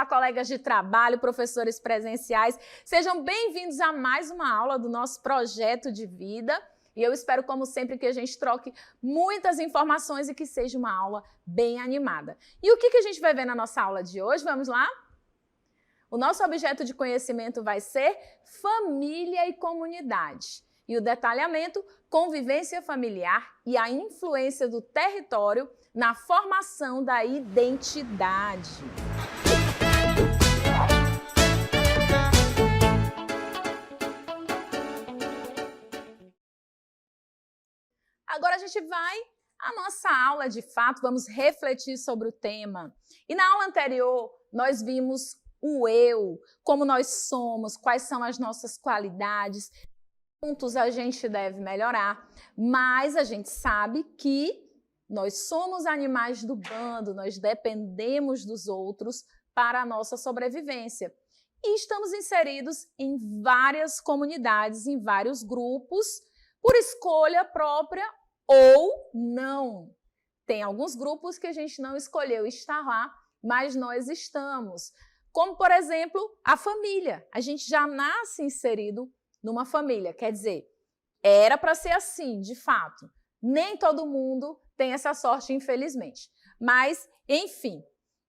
Olá, colegas de trabalho, professores presenciais. Sejam bem-vindos a mais uma aula do nosso projeto de vida. E eu espero, como sempre, que a gente troque muitas informações e que seja uma aula bem animada. E o que a gente vai ver na nossa aula de hoje? Vamos lá? O nosso objeto de conhecimento vai ser família e comunidade. E o detalhamento, convivência familiar e a influência do território na formação da identidade. Agora a gente vai à nossa aula de fato, vamos refletir sobre o tema. E na aula anterior nós vimos o eu, como nós somos, quais são as nossas qualidades, pontos a gente deve melhorar, mas a gente sabe que nós somos animais do bando, nós dependemos dos outros para a nossa sobrevivência. E estamos inseridos em várias comunidades, em vários grupos, por escolha própria ou não. Tem alguns grupos que a gente não escolheu estar lá, mas nós estamos. Como, por exemplo, a família. A gente já nasce inserido numa família. Quer dizer, era para ser assim, de fato. Nem todo mundo tem essa sorte, infelizmente. Mas, enfim,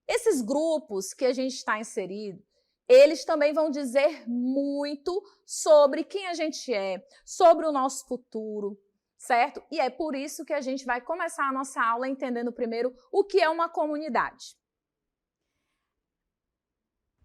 esses grupos que a gente está inserido, eles também vão dizer muito sobre quem a gente é, sobre o nosso futuro, certo? E é por isso que a gente vai começar a nossa aula entendendo primeiro o que é uma comunidade.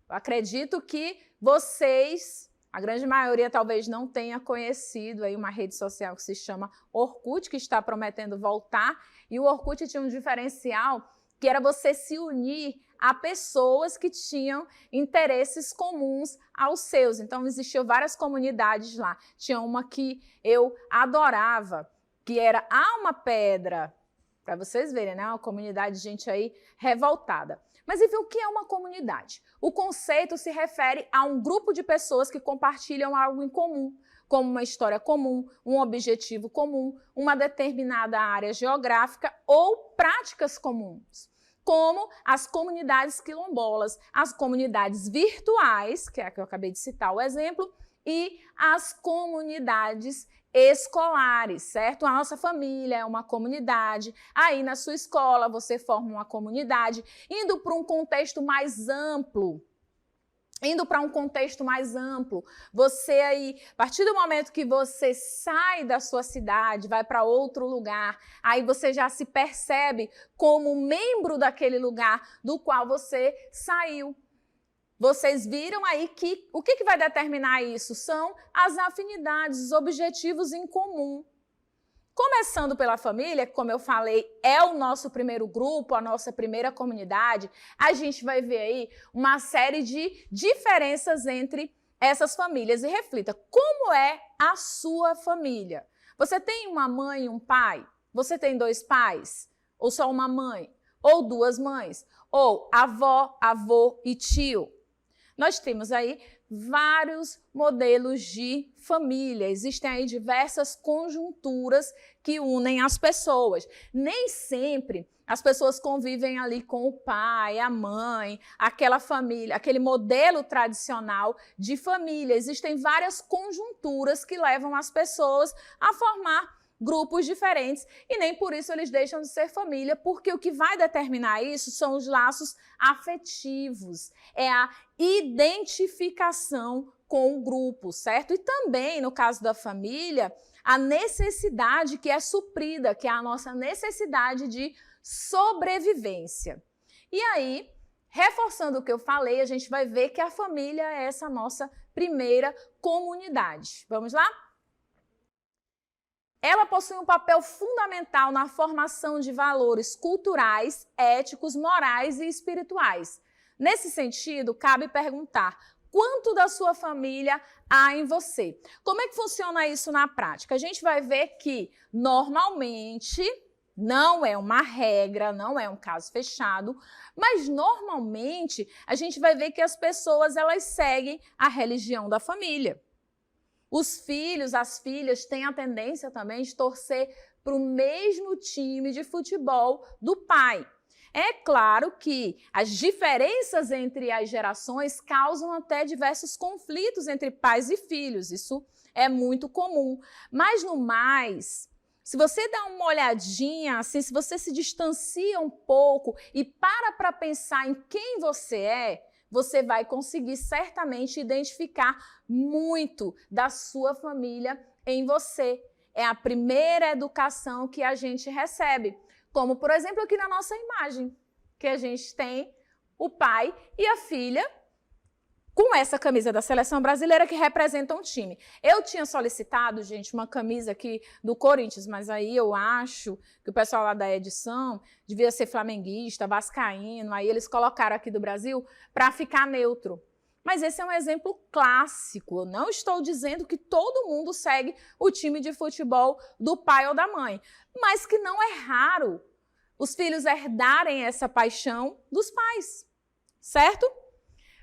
Eu acredito que vocês, a grande maioria talvez não tenha conhecido aí uma rede social que se chama Orkut, que está prometendo voltar, e o Orkut tinha um diferencial que era você se unir a pessoas que tinham interesses comuns aos seus. Então, existiam várias comunidades lá. Tinha uma que eu adorava, que era Alma Pedra, para vocês verem, né? Uma comunidade de gente aí revoltada. Mas, enfim, o que é uma comunidade? O conceito se refere a um grupo de pessoas que compartilham algo em comum, como uma história comum, um objetivo comum, uma determinada área geográfica ou práticas comuns, como as comunidades quilombolas, as comunidades virtuais, que é a que eu acabei de citar o exemplo, e as comunidades escolares, certo? A nossa família é uma comunidade, aí na sua escola você forma uma comunidade, indo para um contexto mais amplo. Você aí, a partir do momento que você sai da sua cidade, vai para outro lugar, aí você já se percebe como membro daquele lugar do qual você saiu. Vocês viram aí que o que vai determinar isso? São as afinidades, os objetivos em comum. Começando pela família, como eu falei, é o nosso primeiro grupo, a nossa primeira comunidade, a gente vai ver aí uma série de diferenças entre essas famílias. E reflita, como é a sua família? Você tem uma mãe e um pai? Você tem dois pais? Ou só uma mãe? Ou duas mães? Ou avó, avô e tio? Nós temos aí vários modelos de família. Existem aí diversas conjunturas que unem as pessoas. Nem sempre as pessoas convivem ali com o pai, a mãe, aquela família, aquele modelo tradicional de família. Existem várias conjunturas que levam as pessoas a formar grupos diferentes e nem por isso eles deixam de ser família, porque o que vai determinar isso são os laços afetivos, é a identificação com o grupo, certo? E também, no caso da família, a necessidade que é suprida, que é a nossa necessidade de sobrevivência. E aí, reforçando o que eu falei, a gente vai ver que a família é essa nossa primeira comunidade. Vamos lá? Ela possui um papel fundamental na formação de valores culturais, éticos, morais e espirituais. Nesse sentido, cabe perguntar: quanto da sua família há em você? Como é que funciona isso na prática? A gente vai ver que, normalmente, não é uma regra, não é um caso fechado, mas normalmente a gente vai ver que as pessoas elas seguem a religião da família. Os filhos, as filhas têm a tendência também de torcer para o mesmo time de futebol do pai. É claro que as diferenças entre as gerações causam até diversos conflitos entre pais e filhos, isso é muito comum. Mas no mais, se você dá uma olhadinha, assim, se você se distancia um pouco e para pensar em quem você vai conseguir certamente identificar muito da sua família em você. É a primeira educação que a gente recebe. Como, por exemplo, aqui na nossa imagem, que a gente tem o pai e a filha com essa camisa da seleção brasileira que representa um time. Eu tinha solicitado, gente, uma camisa aqui do Corinthians, mas aí eu acho que o pessoal lá da edição devia ser flamenguista, vascaíno, aí eles colocaram aqui do Brasil para ficar neutro. Mas esse é um exemplo clássico. Eu não estou dizendo que todo mundo segue o time de futebol do pai ou da mãe, mas que não é raro os filhos herdarem essa paixão dos pais, certo?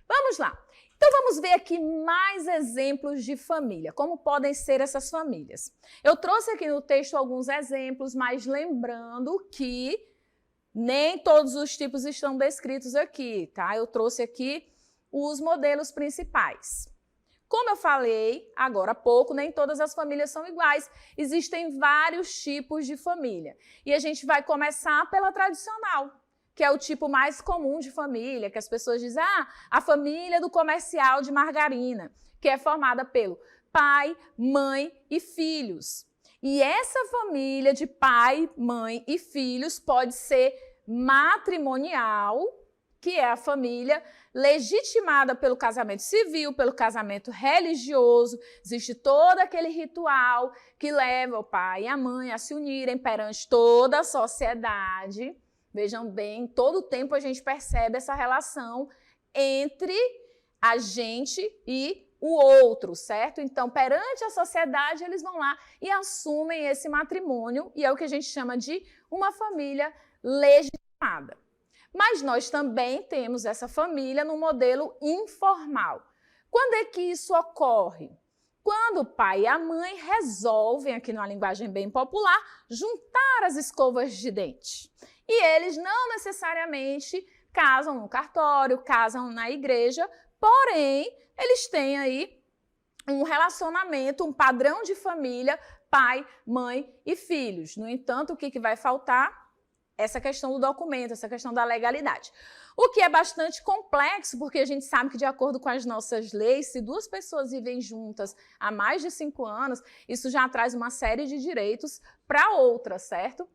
Vamos lá. Então vamos ver aqui mais exemplos de família, como podem ser essas famílias. Eu trouxe aqui no texto alguns exemplos, mas lembrando que nem todos os tipos estão descritos aqui, tá? Eu trouxe aqui os modelos principais. Como eu falei agora há pouco, nem todas as famílias são iguais. Existem vários tipos de família. E a gente vai começar pela tradicional, que é o tipo mais comum de família, que as pessoas dizem, a família do comercial de margarina, que é formada pelo pai, mãe e filhos. E essa família de pai, mãe e filhos pode ser matrimonial, que é a família legitimada pelo casamento civil, pelo casamento religioso. Existe todo aquele ritual que leva o pai e a mãe a se unirem perante toda a sociedade. Vejam bem, todo o tempo a gente percebe essa relação entre a gente e o outro, certo? Então, perante a sociedade, eles vão lá e assumem esse matrimônio, e é o que a gente chama de uma família legitimada. Mas nós também temos essa família no modelo informal. Quando é que isso ocorre? Quando o pai e a mãe resolvem, aqui numa linguagem bem popular, juntar as escovas de dente. E eles não necessariamente casam no cartório, casam na igreja, porém, eles têm aí um relacionamento, um padrão de família, pai, mãe e filhos. No entanto, o que vai faltar? Essa questão do documento, essa questão da legalidade. O que é bastante complexo, porque a gente sabe que, de acordo com as nossas leis, se duas pessoas vivem juntas há mais de 5 anos, isso já traz uma série de direitos para outra, certo?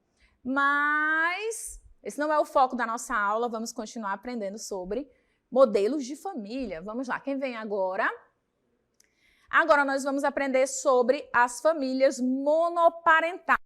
Mas esse não é o foco da nossa aula, vamos continuar aprendendo sobre modelos de família. Vamos lá, quem vem agora? Agora nós vamos aprender sobre as famílias monoparentais,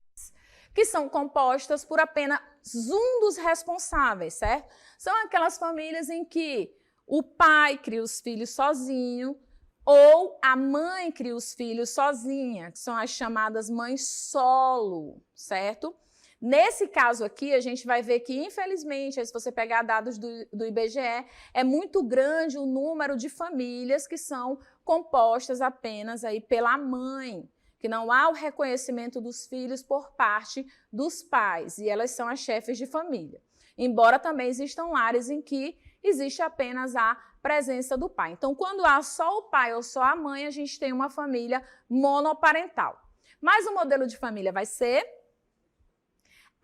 que são compostas por apenas um dos responsáveis, certo? São aquelas famílias em que o pai cria os filhos sozinho ou a mãe cria os filhos sozinha, que são as chamadas mães solo, certo? Nesse caso aqui, a gente vai ver que, infelizmente, se você pegar dados do IBGE, é muito grande o número de famílias que são compostas apenas aí pela mãe, que não há o reconhecimento dos filhos por parte dos pais, e elas são as chefes de família. Embora também existam lares em que existe apenas a presença do pai. Então, quando há só o pai ou só a mãe, a gente tem uma família monoparental. Mas o modelo de família vai ser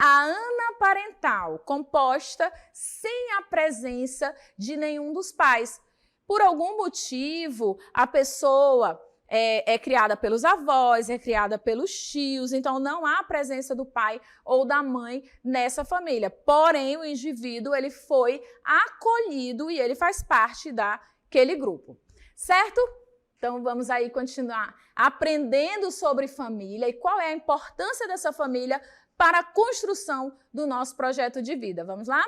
a anaparental, composta sem a presença de nenhum dos pais. Por algum motivo, a pessoa é criada pelos avós, é criada pelos tios, então não há a presença do pai ou da mãe nessa família. Porém, o indivíduo ele foi acolhido e ele faz parte daquele grupo, certo? Então vamos aí continuar aprendendo sobre família e qual é a importância dessa família para a construção do nosso projeto de vida. Vamos lá?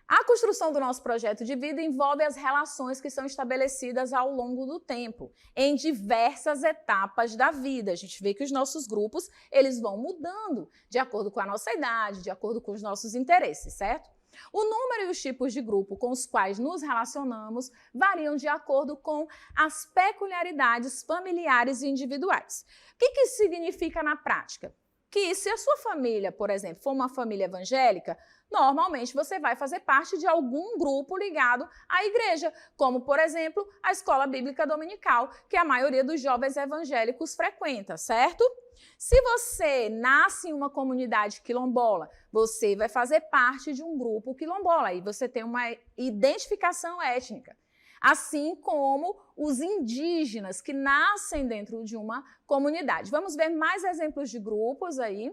A construção do nosso projeto de vida envolve as relações que são estabelecidas ao longo do tempo, em diversas etapas da vida. A gente vê que os nossos grupos, eles vão mudando de acordo com a nossa idade, de acordo com os nossos interesses, certo? O número e os tipos de grupo com os quais nos relacionamos variam de acordo com as peculiaridades familiares e individuais. O que isso significa na prática? que se a sua família, por exemplo, for uma família evangélica, normalmente você vai fazer parte de algum grupo ligado à igreja, como, por exemplo, a escola bíblica dominical, que a maioria dos jovens evangélicos frequenta, certo? Se você nasce em uma comunidade quilombola, você vai fazer parte de um grupo quilombola e você tem uma identificação étnica. Assim como os indígenas que nascem dentro de uma comunidade. Vamos ver mais exemplos de grupos aí.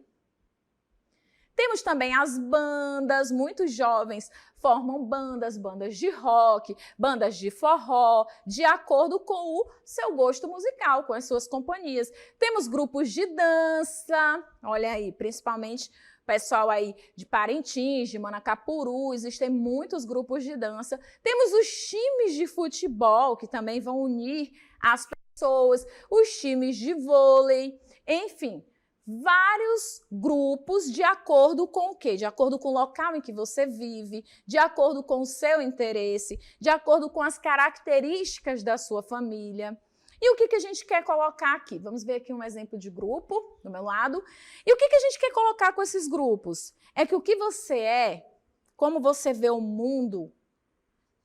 Temos também as bandas, muitos jovens formam bandas de rock, bandas de forró, de acordo com o seu gosto musical, com as suas companhias. Temos grupos de dança, olha aí, principalmente pessoal aí de Parintins, de Manacapuru, existem muitos grupos de dança. Temos os times de futebol, que também vão unir as pessoas, os times de vôlei, enfim, vários grupos de acordo com o quê? De acordo com o local em que você vive, de acordo com o seu interesse, de acordo com as características da sua família. E o que a gente quer colocar aqui? Vamos ver aqui um exemplo de grupo do meu lado. E o que a gente quer colocar com esses grupos? É que o que você é, como você vê o mundo,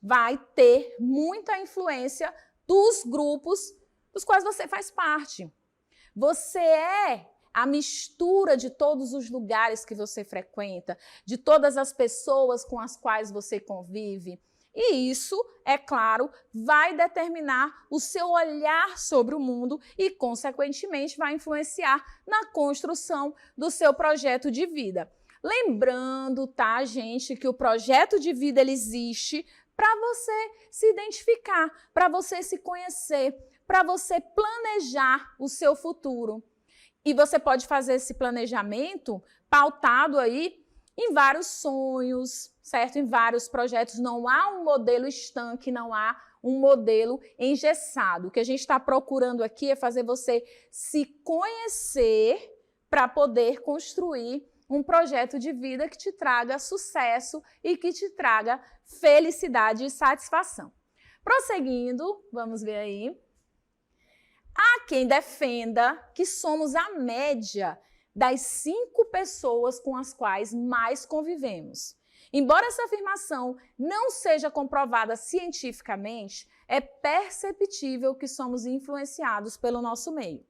vai ter muita influência dos grupos dos quais você faz parte. Você é a mistura de todos os lugares que você frequenta, de todas as pessoas com as quais você convive. E isso, é claro, vai determinar o seu olhar sobre o mundo e, consequentemente, vai influenciar na construção do seu projeto de vida. Lembrando, tá, gente, que o projeto de vida ele existe para você se identificar, para você se conhecer, para você planejar o seu futuro. E você pode fazer esse planejamento pautado aí em vários sonhos, certo? Em vários projetos. Não há um modelo estanque, não há um modelo engessado. O que a gente está procurando aqui é fazer você se conhecer para poder construir um projeto de vida que te traga sucesso e que te traga felicidade e satisfação. Prosseguindo, vamos ver aí. Há quem defenda que somos a média das 5 pessoas com as quais mais convivemos. Embora essa afirmação não seja comprovada cientificamente, é perceptível que somos influenciados pelo nosso meio.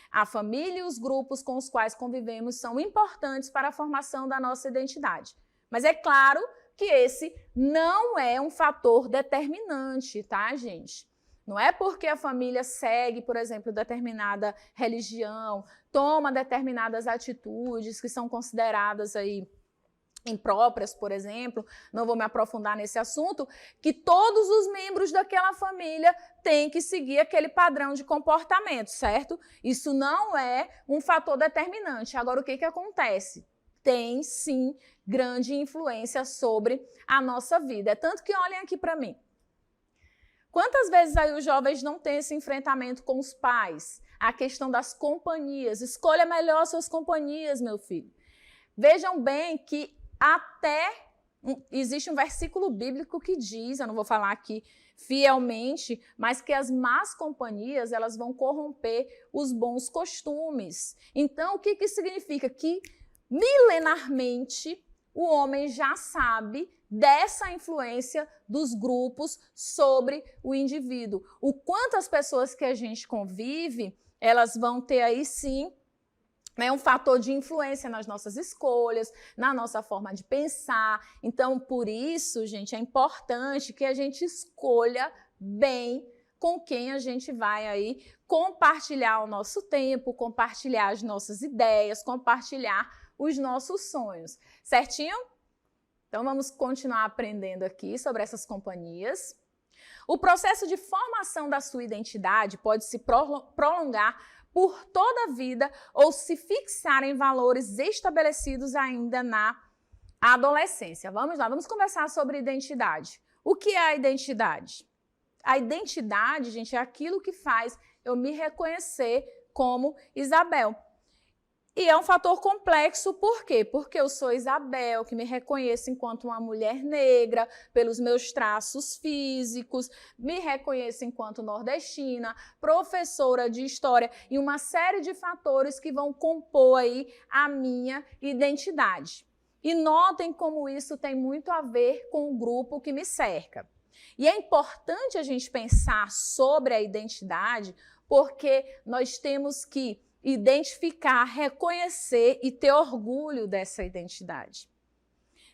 A família e os grupos com os quais convivemos são importantes para a formação da nossa identidade. Mas é claro que esse não é um fator determinante, tá, gente? Não é porque a família segue, por exemplo, determinada religião, toma determinadas atitudes que são consideradas aí impróprias, por exemplo, não vou me aprofundar nesse assunto, que todos os membros daquela família têm que seguir aquele padrão de comportamento, certo? Isso não é um fator determinante. Agora, o que acontece? Tem, sim, grande influência sobre a nossa vida. É tanto que olhem aqui para mim. Quantas vezes aí os jovens não têm esse enfrentamento com os pais? A questão das companhias. Escolha melhor suas companhias, meu filho. Vejam bem que até existe um versículo bíblico que diz, eu não vou falar aqui fielmente, mas que as más companhias elas vão corromper os bons costumes. Então, o que significa? Que milenarmente o homem já sabe dessa influência dos grupos sobre o indivíduo. O quanto as pessoas que a gente convive, elas vão ter aí sim um fator de influência nas nossas escolhas, na nossa forma de pensar. Então, por isso, gente, é importante que a gente escolha bem com quem a gente vai aí compartilhar o nosso tempo, compartilhar as nossas ideias, compartilhar os nossos sonhos. Certinho? Então, vamos continuar aprendendo aqui sobre essas companhias. O processo de formação da sua identidade pode se prolongar por toda a vida ou se fixar em valores estabelecidos ainda na adolescência. Vamos lá, vamos conversar sobre identidade. O que é a identidade? A identidade, gente, é aquilo que faz eu me reconhecer como Isabel. E é um fator complexo, por quê? Porque eu sou Isabel, que me reconheço enquanto uma mulher negra, pelos meus traços físicos, me reconheço enquanto nordestina, professora de história e uma série de fatores que vão compor aí a minha identidade. E notem como isso tem muito a ver com o grupo que me cerca. E é importante a gente pensar sobre a identidade, porque nós temos que identificar, reconhecer e ter orgulho dessa identidade.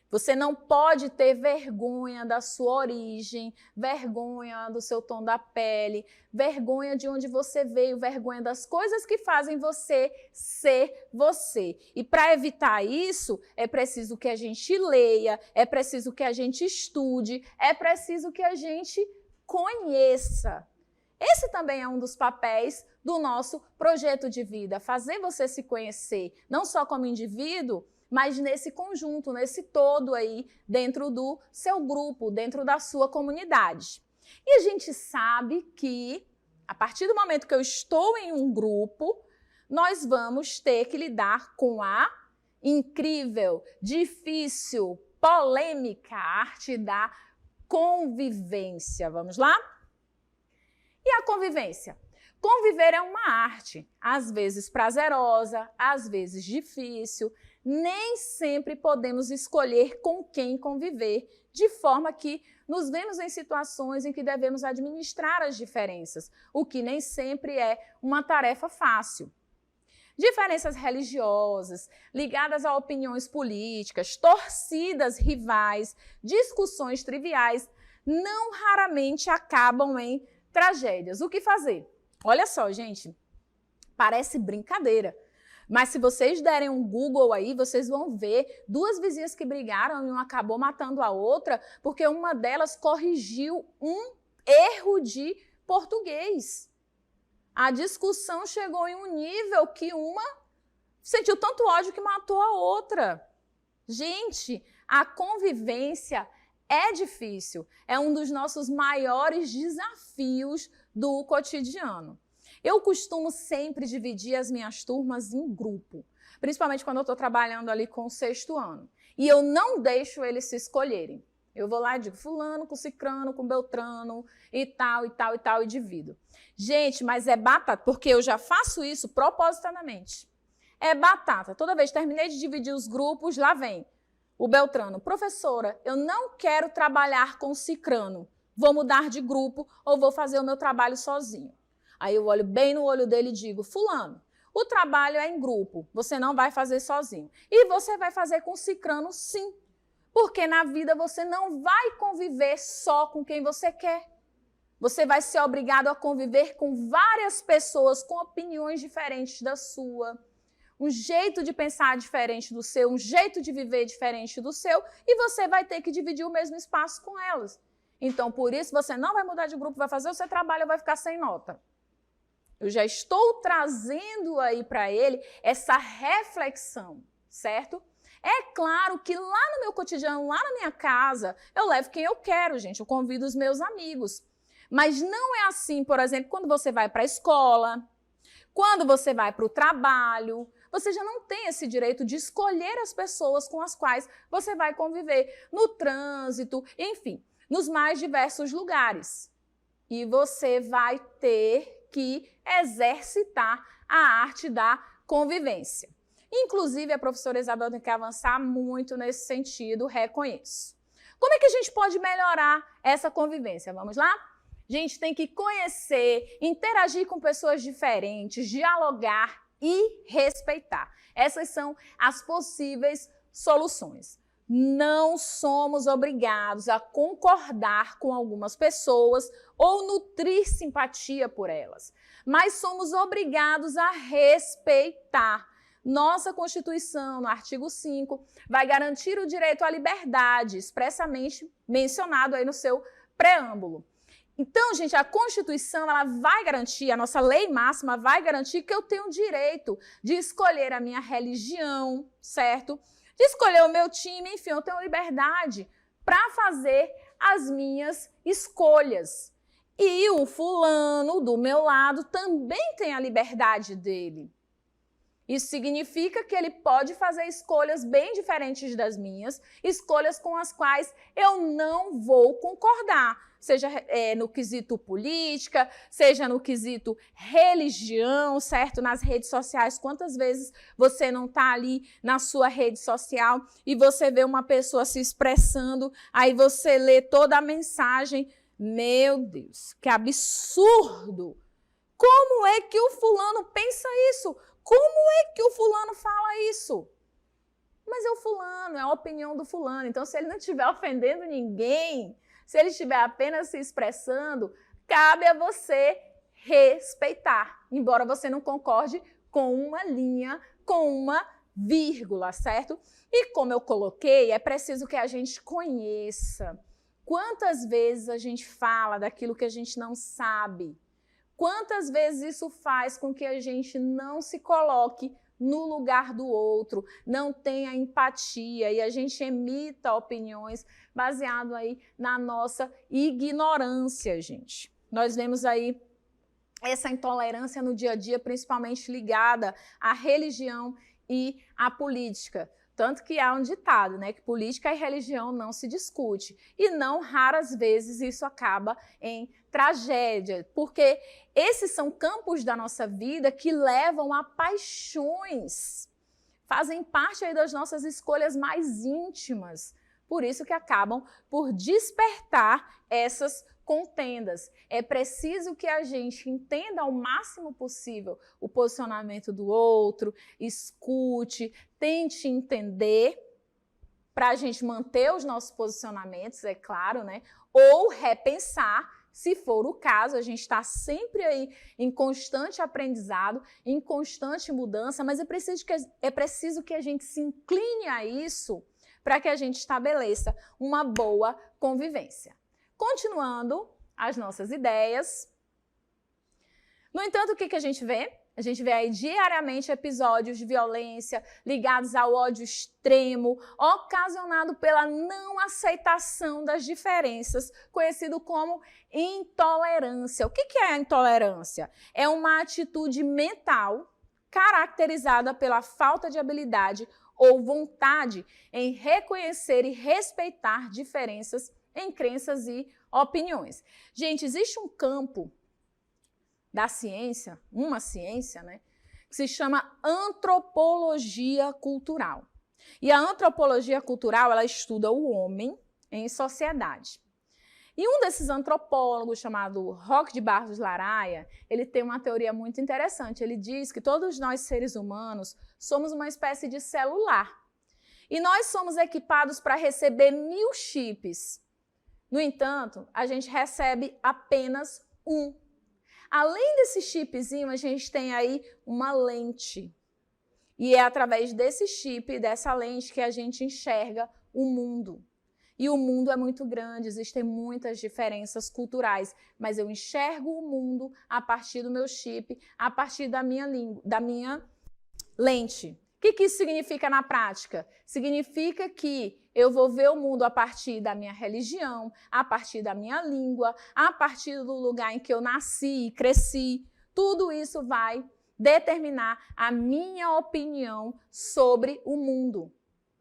Você não pode ter vergonha da sua origem, vergonha do seu tom da pele, vergonha de onde você veio, vergonha das coisas que fazem você ser você. E para evitar isso, é preciso que a gente leia, é preciso que a gente estude, é preciso que a gente conheça. Esse também é um dos papéis do nosso projeto de vida, fazer você se conhecer, não só como indivíduo, mas nesse conjunto, nesse todo aí, dentro do seu grupo, dentro da sua comunidade. E a gente sabe que, a partir do momento que eu estou em um grupo, nós vamos ter que lidar com a incrível, difícil, polêmica arte da convivência. Vamos lá? E a convivência? Conviver é uma arte, às vezes prazerosa, às vezes difícil. Nem sempre podemos escolher com quem conviver, de forma que nos vemos em situações em que devemos administrar as diferenças, o que nem sempre é uma tarefa fácil. Diferenças religiosas, ligadas a opiniões políticas, torcidas rivais, discussões triviais, não raramente acabam em tragédias. O que fazer? Olha só, gente, parece brincadeira, mas se vocês derem um Google aí, vocês vão ver duas vizinhas que brigaram e uma acabou matando a outra porque uma delas corrigiu um erro de português. A discussão chegou em um nível que uma sentiu tanto ódio que matou a outra. Gente, a convivência é difícil, é um dos nossos maiores desafios do cotidiano. Eu costumo sempre dividir as minhas turmas em grupo, principalmente quando eu estou trabalhando ali com o 6º ano. E eu não deixo eles se escolherem. Eu vou lá e digo fulano com cicrano, com beltrano e tal, e tal, e tal, e divido. Gente, mas é batata, porque eu já faço isso propositadamente. É batata. Toda vez que terminei de dividir os grupos, lá vem o beltrano. Professora, eu não quero trabalhar com cicrano. Vou mudar de grupo ou vou fazer o meu trabalho sozinho. Aí eu olho bem no olho dele e digo, fulano, o trabalho é em grupo, você não vai fazer sozinho. E você vai fazer com cicrano sim, porque na vida você não vai conviver só com quem você quer. Você vai ser obrigado a conviver com várias pessoas com opiniões diferentes da sua, um jeito de pensar diferente do seu, um jeito de viver diferente do seu, e você vai ter que dividir o mesmo espaço com elas. Então, por isso, você não vai mudar de grupo, vai fazer o seu trabalho e vai ficar sem nota. Eu já estou trazendo aí para ele essa reflexão, certo? É claro que lá no meu cotidiano, lá na minha casa, eu levo quem eu quero, gente. Eu convido os meus amigos. Mas não é assim, por exemplo, quando você vai para a escola, quando você vai para o trabalho, você já não tem esse direito de escolher as pessoas com as quais você vai conviver no trânsito, enfim, nos mais diversos lugares. E você vai ter que exercitar a arte da convivência. Inclusive, a professora Isabel tem que avançar muito nesse sentido, reconheço. Como é que a gente pode melhorar essa convivência? Vamos lá? A gente tem que conhecer, interagir com pessoas diferentes, dialogar e respeitar. Essas são as possíveis soluções. Não somos obrigados a concordar com algumas pessoas ou nutrir simpatia por elas, mas somos obrigados a respeitar. Nossa Constituição, no artigo 5, vai garantir o direito à liberdade, expressamente mencionado aí no seu preâmbulo. Então, gente, a Constituição ela vai garantir, a nossa lei máxima vai garantir que eu tenho o direito de escolher a minha religião, certo? De escolher o meu time, enfim, eu tenho liberdade para fazer as minhas escolhas. E o fulano do meu lado também tem a liberdade dele. Isso significa que ele pode fazer escolhas bem diferentes das minhas, escolhas com as quais eu não vou concordar, seja no quesito política, seja no quesito religião, certo? Nas redes sociais, quantas vezes você não está ali na sua rede social e você vê uma pessoa se expressando, aí você lê toda a mensagem, meu Deus, que absurdo! Como é que o fulano pensa isso? Como é que o fulano fala isso? Mas é o fulano, é a opinião do fulano. Então, se ele não estiver ofendendo ninguém, se ele estiver apenas se expressando, cabe a você respeitar, embora você não concorde com uma linha, com uma vírgula, certo? E como eu coloquei, é preciso que a gente conheça. Quantas vezes a gente fala daquilo que a gente não sabe? Quantas vezes isso faz com que a gente não se coloque no lugar do outro, não tenha empatia e a gente emita opiniões baseado aí na nossa ignorância, gente. Nós vemos aí essa intolerância no dia a dia, principalmente ligada à religião e à política. Tanto que há um ditado, né, que política e religião não se discute. E não raras vezes isso acaba em tragédia, porque esses são campos da nossa vida que levam a paixões, fazem parte aí das nossas escolhas mais íntimas. Por isso que acabam por despertar essas contendas. É preciso que a gente entenda ao máximo possível o posicionamento do outro, escute, tente entender para a gente manter os nossos posicionamentos, é claro, né? Ou repensar, se for o caso, a gente está sempre aí em constante aprendizado, em constante mudança, mas é preciso que a gente se incline a isso para que a gente estabeleça uma boa convivência. Continuando as nossas ideias. No entanto, o que a gente vê? A gente vê aí diariamente episódios de violência ligados ao ódio extremo, ocasionado pela não aceitação das diferenças, conhecido como intolerância. O que é a intolerância? É uma atitude mental caracterizada pela falta de habilidade ou vontade em reconhecer e respeitar diferenças em crenças e opiniões. Gente, existe um campo da ciência, uma ciência, né, que se chama antropologia cultural. E a antropologia cultural, ela estuda o homem em sociedade. E um desses antropólogos, chamado Roque de Barros Laraia, ele tem uma teoria muito interessante. Ele diz que todos nós, seres humanos, somos uma espécie de celular. E nós somos equipados para receber 1000 chips. No entanto, a gente recebe apenas um. Além desse chipzinho, a gente tem aí uma lente. E é através desse chip, dessa lente, que a gente enxerga o mundo. E o mundo é muito grande, existem muitas diferenças culturais, mas eu enxergo o mundo a partir do meu chip, a partir da minha lente. O que isso significa na prática? Significa que eu vou ver o mundo a partir da minha religião, a partir da minha língua, a partir do lugar em que eu nasci e cresci. Tudo isso vai determinar a minha opinião sobre o mundo.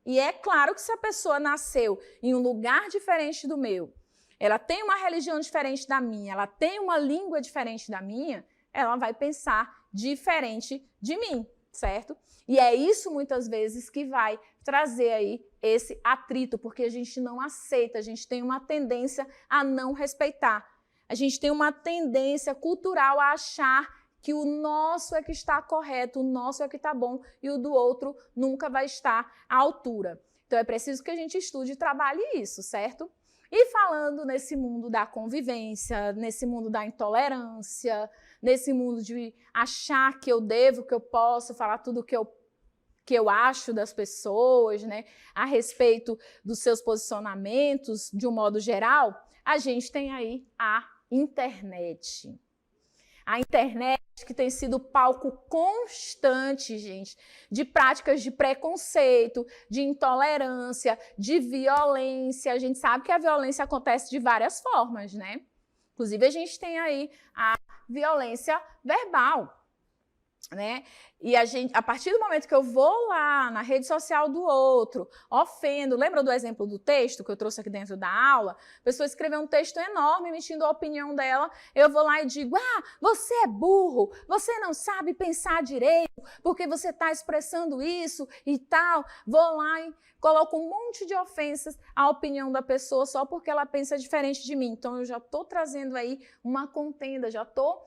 E é claro que se a pessoa nasceu em um lugar diferente do meu, ela tem uma religião diferente da minha, ela tem uma língua diferente da minha, ela vai pensar diferente de mim, certo? E é isso muitas vezes que vai trazer aí esse atrito, porque a gente não aceita, a gente tem uma tendência a não respeitar. A gente tem uma tendência cultural a achar que o nosso é que está correto, o nosso é que está bom e o do outro nunca vai estar à altura. Então é preciso que a gente estude e trabalhe isso, certo? E falando nesse mundo da convivência, nesse mundo da intolerância, nesse mundo de achar que eu devo, que eu posso falar tudo que eu acho das pessoas, né, a respeito dos seus posicionamentos, de um modo geral, a gente tem aí a internet. A internet que tem sido palco constante, gente, de práticas de preconceito, de intolerância, de violência. A gente sabe que a violência acontece de várias formas, né? Inclusive, a gente tem aí a violência verbal. né? E a partir do momento que eu vou lá na rede social do outro, ofendo, lembra do exemplo do texto que eu trouxe aqui dentro da aula? A pessoa escreveu um texto enorme, emitindo a opinião dela, eu vou lá e digo, você é burro, você não sabe pensar direito, porque você está expressando isso e tal. Vou lá e coloco um monte de ofensas à opinião da pessoa só porque ela pensa diferente de mim. Então, eu já estou trazendo aí uma contenda, já estou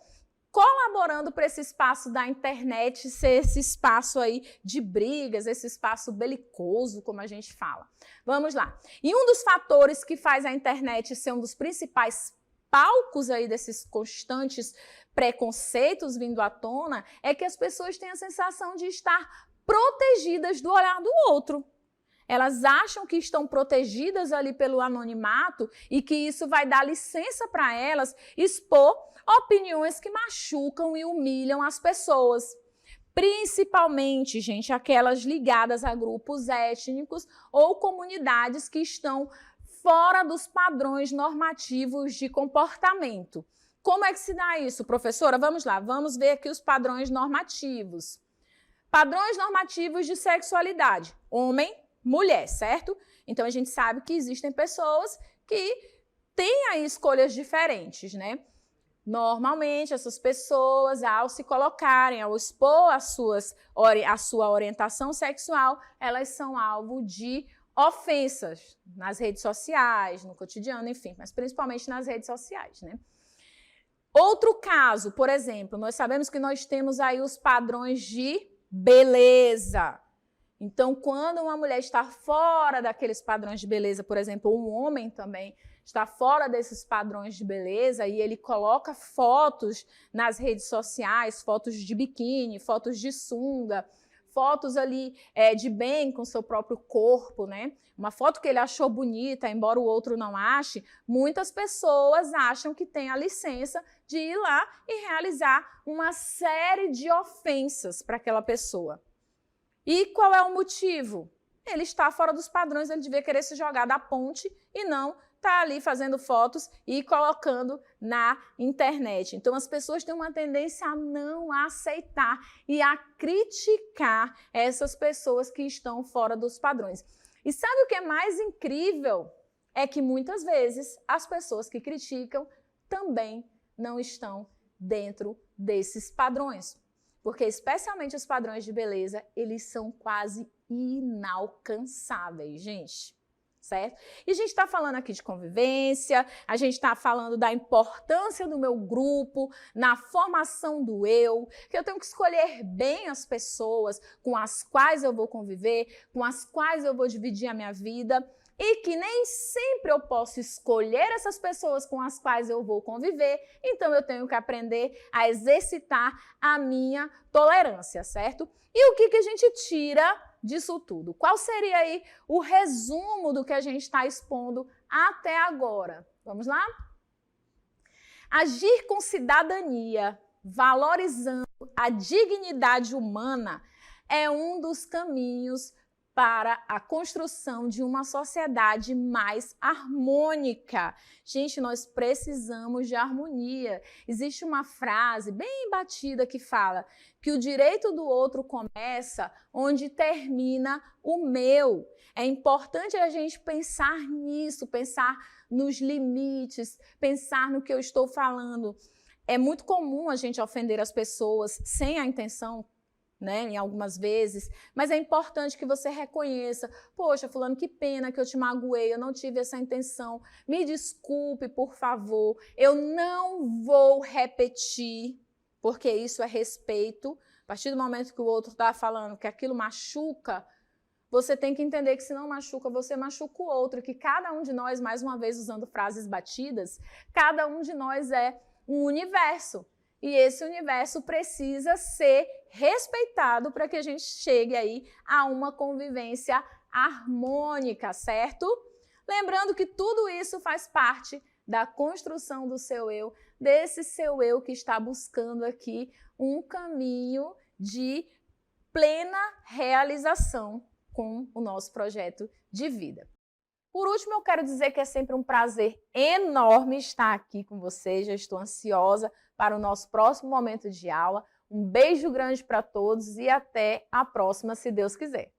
colaborando para esse espaço da internet ser esse espaço aí de brigas, esse espaço belicoso, como a gente fala. Vamos lá. E um dos fatores que faz a internet ser um dos principais palcos aí desses constantes preconceitos vindo à tona é que as pessoas têm a sensação de estar protegidas do olhar do outro. Elas acham que estão protegidas ali pelo anonimato e que isso vai dar licença para elas expor opiniões que machucam e humilham as pessoas. Principalmente, gente, aquelas ligadas a grupos étnicos ou comunidades que estão fora dos padrões normativos de comportamento. Como é que se dá isso, professora? Vamos lá, vamos ver aqui os padrões normativos. Padrões normativos de sexualidade. Homem, mulher, certo? Então, a gente sabe que existem pessoas que têm aí escolhas diferentes, né? Normalmente, essas pessoas, ao se colocarem, ao expor a sua orientação sexual, elas são alvo de ofensas nas redes sociais, no cotidiano, enfim, mas principalmente nas redes sociais, né? Outro caso, por exemplo, nós sabemos que nós temos aí os padrões de beleza. Então, quando uma mulher está fora daqueles padrões de beleza, por exemplo, um homem também está fora desses padrões de beleza e ele coloca fotos nas redes sociais, fotos de biquíni, fotos de sunga, fotos ali de bem com seu próprio corpo, né? Uma foto que ele achou bonita, embora o outro não ache, muitas pessoas acham que tem a licença de ir lá e realizar uma série de ofensas para aquela pessoa. E qual é o motivo? Ele está fora dos padrões, ele devia querer se jogar da ponte e não está ali fazendo fotos e colocando na internet. Então, as pessoas têm uma tendência a não aceitar e a criticar essas pessoas que estão fora dos padrões. E sabe o que é mais incrível? É que muitas vezes as pessoas que criticam também não estão dentro desses padrões. Porque especialmente os padrões de beleza, eles são quase inalcançáveis, gente. Certo? E a gente está falando aqui de convivência, a gente está falando da importância do meu grupo, na formação do eu, que eu tenho que escolher bem as pessoas com as quais eu vou conviver, com as quais eu vou dividir a minha vida, e que nem sempre eu posso escolher essas pessoas com as quais eu vou conviver, então eu tenho que aprender a exercitar a minha tolerância, certo? E o que a gente tira disso tudo? Qual seria aí o resumo do que a gente está expondo até agora? Vamos lá? Agir com cidadania, valorizando a dignidade humana, é um dos caminhos para a construção de uma sociedade mais harmônica. Gente, nós precisamos de harmonia. Existe uma frase bem batida que fala que o direito do outro começa onde termina o meu. É importante a gente pensar nisso, pensar nos limites, pensar no que eu estou falando. É muito comum a gente ofender as pessoas sem a intenção, né, em algumas vezes, mas é importante que você reconheça, poxa, fulano, que pena que eu te magoei, eu não tive essa intenção, me desculpe, por favor, eu não vou repetir, porque isso é respeito. A partir do momento que o outro está falando que aquilo machuca, você tem que entender que se não machuca, você machuca o outro, que cada um de nós, mais uma vez usando frases batidas, cada um de nós é um universo. E esse universo precisa ser respeitado para que a gente chegue aí a uma convivência harmônica, certo? Lembrando que tudo isso faz parte da construção do seu eu, desse seu eu que está buscando aqui um caminho de plena realização com o nosso projeto de vida. Por último, eu quero dizer que é sempre um prazer enorme estar aqui com vocês, já estou ansiosa para o nosso próximo momento de aula. Um beijo grande para todos e até a próxima, se Deus quiser.